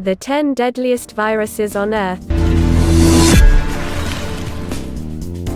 The 10 deadliest viruses on Earth.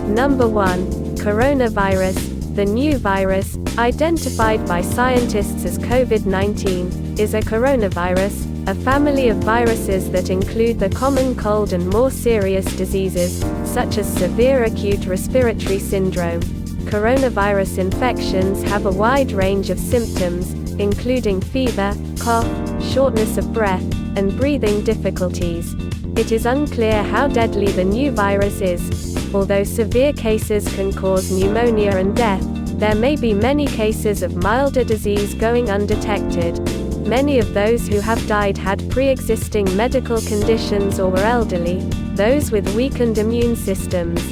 Number 1. Coronavirus. The new virus, identified by scientists as COVID-19, is a coronavirus, a family of viruses that include the common cold and more serious diseases, such as severe acute respiratory syndrome. Coronavirus infections have a wide range of symptoms, including fever, cough, shortness of breath, and breathing difficulties. It is unclear how deadly the new virus is. Although severe cases can cause pneumonia and death, there may be many cases of milder disease going undetected. Many of those who have died had pre-existing medical conditions or were elderly, those with weakened immune systems.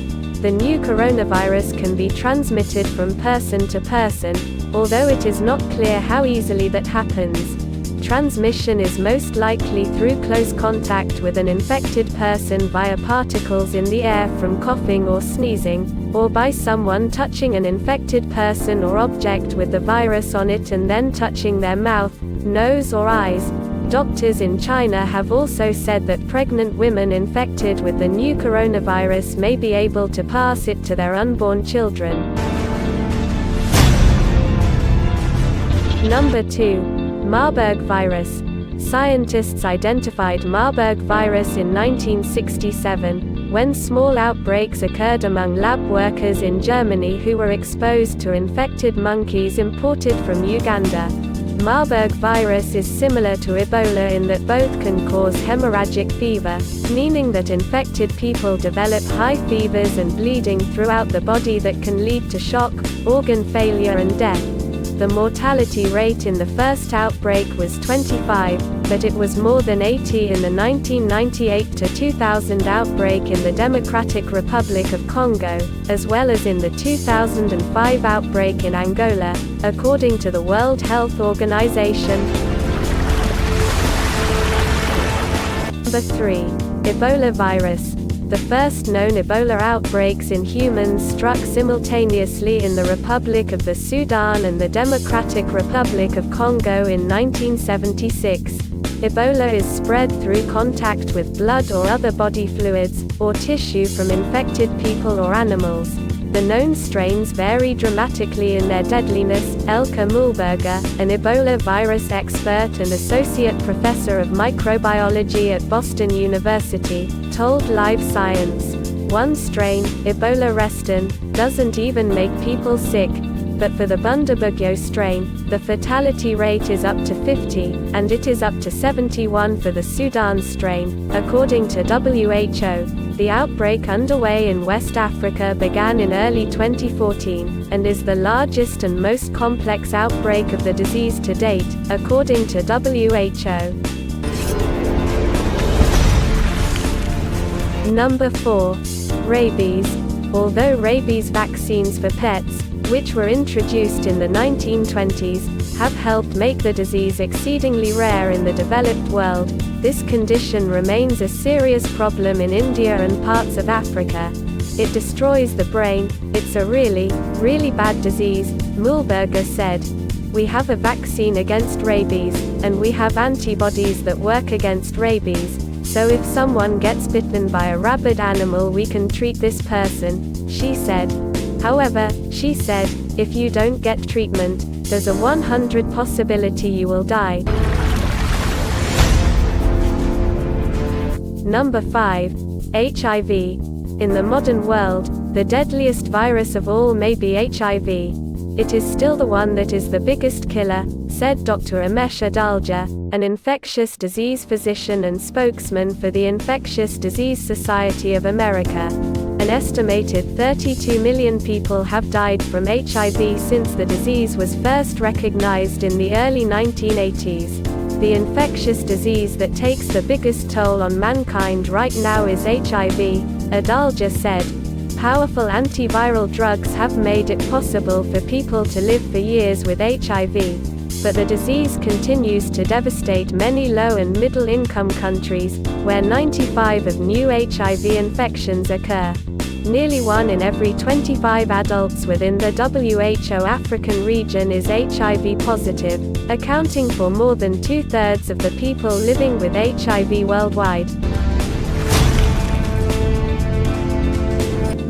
The new coronavirus can be transmitted from person to person, although it is not clear how easily that happens. Transmission is most likely through close contact with an infected person via particles in the air from coughing or sneezing, or by someone touching an infected person or object with the virus on it and then touching their mouth, nose or eyes. Doctors in China have also said that pregnant women infected with the new coronavirus may be able to pass it to their unborn children. Number 2. Marburg virus. Scientists identified Marburg virus in 1967, when small outbreaks occurred among lab workers in Germany who were exposed to infected monkeys imported from Uganda. Marburg virus is similar to Ebola in that both can cause hemorrhagic fever, meaning that infected people develop high fevers and bleeding throughout the body that can lead to shock, organ failure and death. The mortality rate in the first outbreak was 25, but it was more than 80 in the 1998 to 2000 outbreak in the Democratic Republic of Congo, as well as in the 2005 outbreak in Angola, according to the World Health Organization. Number 3. Ebola virus. The first known Ebola outbreaks in humans struck simultaneously in the Republic of the Sudan and the Democratic Republic of Congo in 1976. Ebola is spread through contact with blood or other body fluids, or tissue from infected people or animals. The known strains vary dramatically in their deadliness. Elke Mühlberger, an Ebola virus expert and associate professor of microbiology at Boston University, told Live Science, "One strain, Ebola restin, doesn't even make people sick, but for the Bundibugyo strain, the fatality rate is up to 50, and it is up to 71 for the Sudan strain, according to WHO." The outbreak underway in West Africa began in early 2014, and is the largest and most complex outbreak of the disease to date, according to WHO. Number 4. Rabies. Although rabies vaccines for pets, which were introduced in the 1920s, have helped make the disease exceedingly rare in the developed world, this condition remains a serious problem in India and parts of Africa. It destroys the brain. It's a really, really bad disease, Mühlberger said. "We have a vaccine against rabies, and we have antibodies that work against rabies, so if someone gets bitten by a rabid animal we can treat this person," she said. However, she said, if you don't get treatment, there's a 100% possibility you will die. Number 5. HIV. In the modern world, the deadliest virus of all may be HIV. It is still the one that is the biggest killer, said Dr. Amesh Adalja, an infectious disease physician and spokesman for the Infectious Disease Society of America. An estimated 32 million people have died from HIV since the disease was first recognized in the early 1980s. The infectious disease that takes the biggest toll on mankind right now is HIV, Adalja said. Powerful antiviral drugs have made it possible for people to live for years with HIV, but the disease continues to devastate many low and middle income countries, where 95% of new HIV infections occur. Nearly 1 in every 25 adults within the WHO African region is HIV positive, accounting for more than 2/3 of the people living with HIV worldwide.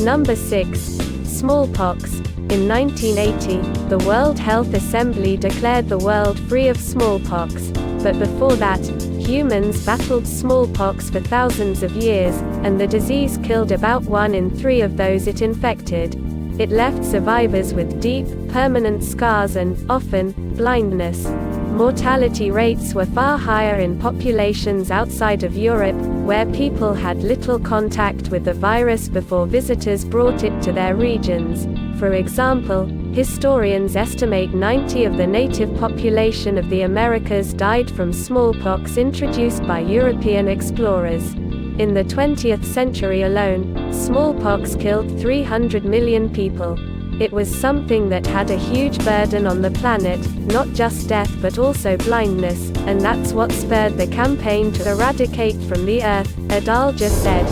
Number 6. Smallpox. In 1980, the World Health Assembly declared the world free of smallpox, but before that, humans battled smallpox for thousands of years, and the disease killed about 1 in 3 of those it infected. It left survivors with deep, permanent scars and, often, blindness. Mortality rates were far higher in populations outside of Europe, where people had little contact with the virus before visitors brought it to their regions. For example, historians estimate 90% of the native population of the Americas died from smallpox introduced by European explorers. In the 20th century alone, smallpox killed 300 million people. It was something that had a huge burden on the planet, not just death but also blindness, and that's what spurred the campaign to eradicate from the earth, Adalja said.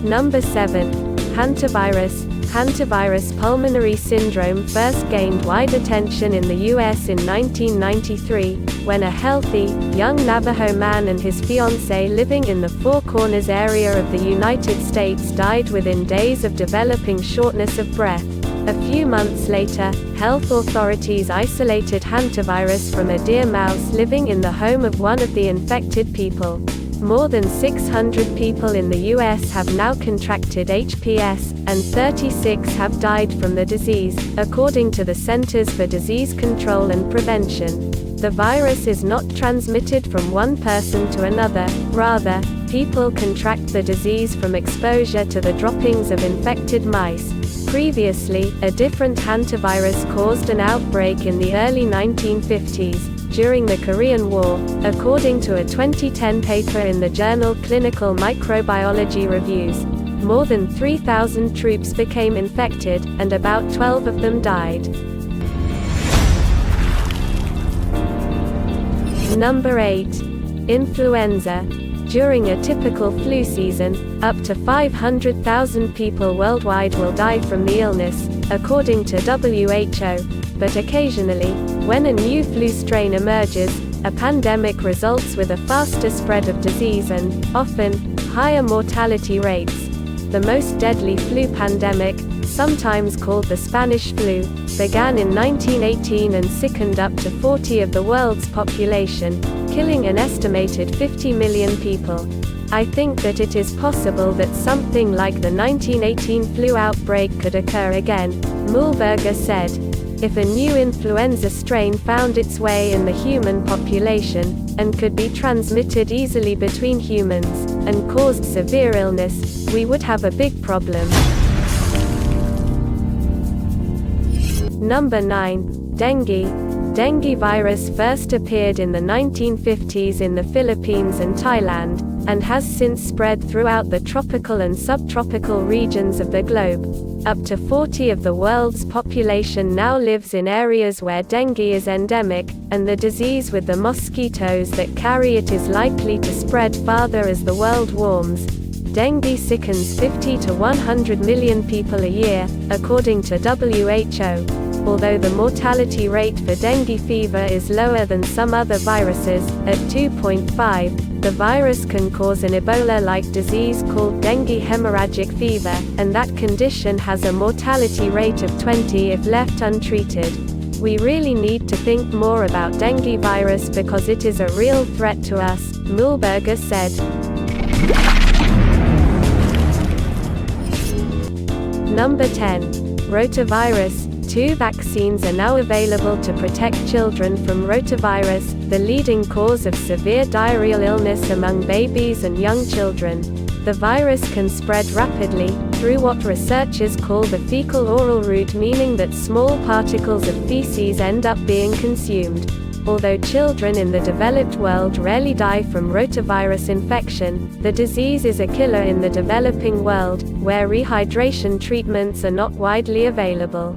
Number 7. Hantavirus. Hantavirus pulmonary syndrome first gained wide attention in the US in 1993, when a healthy, young Navajo man and his fiancée living in the Four Corners area of the United States died within days of developing shortness of breath. A few months later, health authorities isolated hantavirus from a deer mouse living in the home of one of the infected people. More than 600 people in the US have now contracted HPS, and 36 have died from the disease, according to the Centers for Disease Control and Prevention. The virus is not transmitted from one person to another, rather, people contract the disease from exposure to the droppings of infected mice. Previously, a different hantavirus caused an outbreak in the early 1950s. During the Korean War, according to a 2010 paper in the journal Clinical Microbiology Reviews. More than 3,000 troops became infected, and about 12 of them died. Number 8. Influenza. During a typical flu season, up to 500,000 people worldwide will die from the illness, according to WHO. But occasionally, when a new flu strain emerges, a pandemic results with a faster spread of disease and, often, higher mortality rates. The most deadly flu pandemic, sometimes called the Spanish flu, began in 1918 and sickened up to 40% of the world's population, killing an estimated 50 million people. I think that it is possible that something like the 1918 flu outbreak could occur again, Mühlberger said. If a new influenza strain found its way in the human population, and could be transmitted easily between humans, and caused severe illness, we would have a big problem. Number 9. Dengue. Dengue virus first appeared in the 1950s in the Philippines and Thailand, and has since spread throughout the tropical and subtropical regions of the globe. Up to 40% of the world's population now lives in areas where dengue is endemic, and the disease with the mosquitoes that carry it is likely to spread farther as the world warms. Dengue sickens 50 to 100 million people a year, according to WHO. Although the mortality rate for dengue fever is lower than some other viruses, at 2.5, the virus can cause an Ebola-like disease called dengue hemorrhagic fever, and that condition has a mortality rate of 20 if left untreated. We really need to think more about dengue virus because it is a real threat to us, Mühlberger said. Number 10. Rotavirus. 2 vaccines are now available to protect children from rotavirus, the leading cause of severe diarrheal illness among babies and young children. The virus can spread rapidly, through what researchers call the fecal-oral route, meaning that small particles of feces end up being consumed. Although children in the developed world rarely die from rotavirus infection, the disease is a killer in the developing world, where rehydration treatments are not widely available.